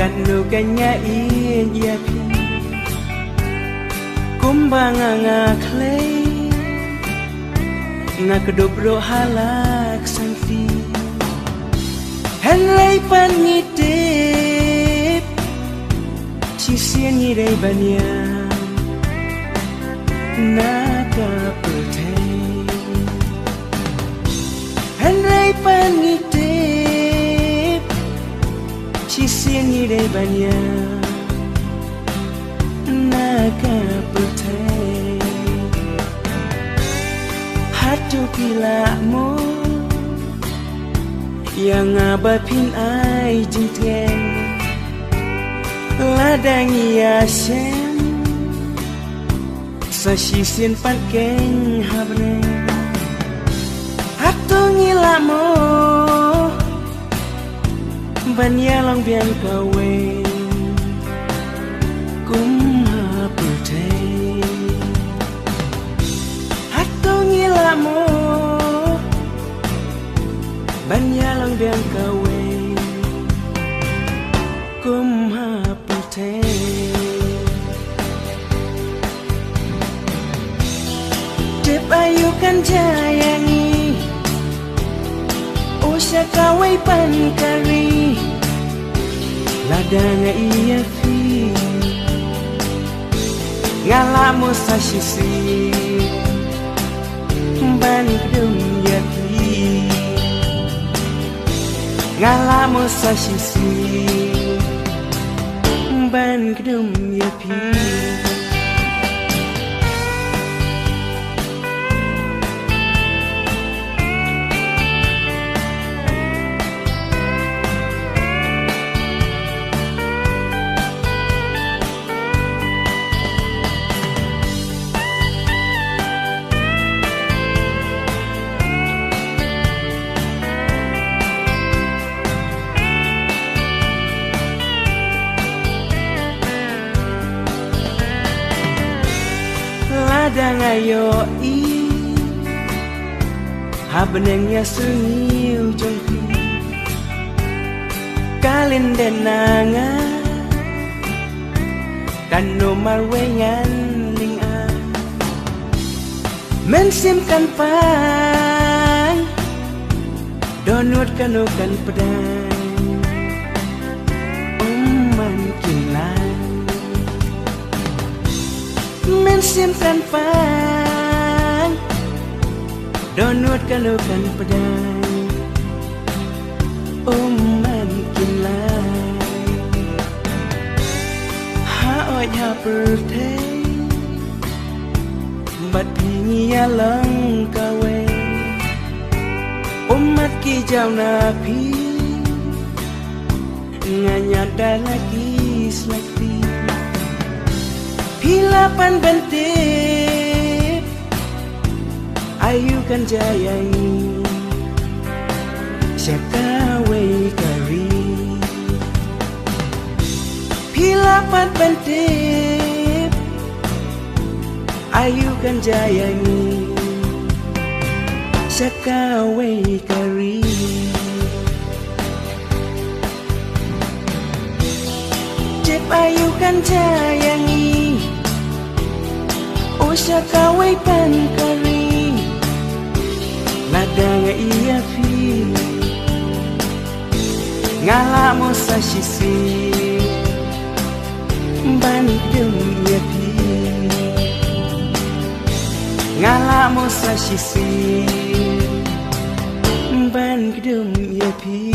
kanu kanya iya pi kumbanga ngaklay ngakedobro halak sanfi henlay pangitip sisian ngiray banya nakaputay henlay pangitip sisian ngiray banya nakaputay hatu pila mo yang abapin ay jintien ladang yasen sa sisin pankeng habne hatu ngila mo banyalong biang kawe kumhaputay hatu ngila mo banyalong biang kawe kumhaputay Dep ayu kan jayangi usya kawai pankari ladanga iya fi ngalamu sa sisi ban kedum ya pi ngalamu sa sisi ban kedum ya pi ladang ayo i habenengnya sungiu jongki kalin denanga kanu marwengan linga mensimkan pan donut kanu kan pedang man kinlan mensimpan pan donut kanu kan pedang man kinlan haoi ha pertay bat pingia lang kawe umat ki jau napi nganyada lagi selekti Hilapan bentip ayu kan jayangi syakawe kari hilapan bentip ayu kan jayangi syakawe kari Jep ayu kan jayangi usya kawai pankari ladang iya fi ngalamu sa sisi ban kedum iya fi ngalamu sa sisi ban kedum iya fi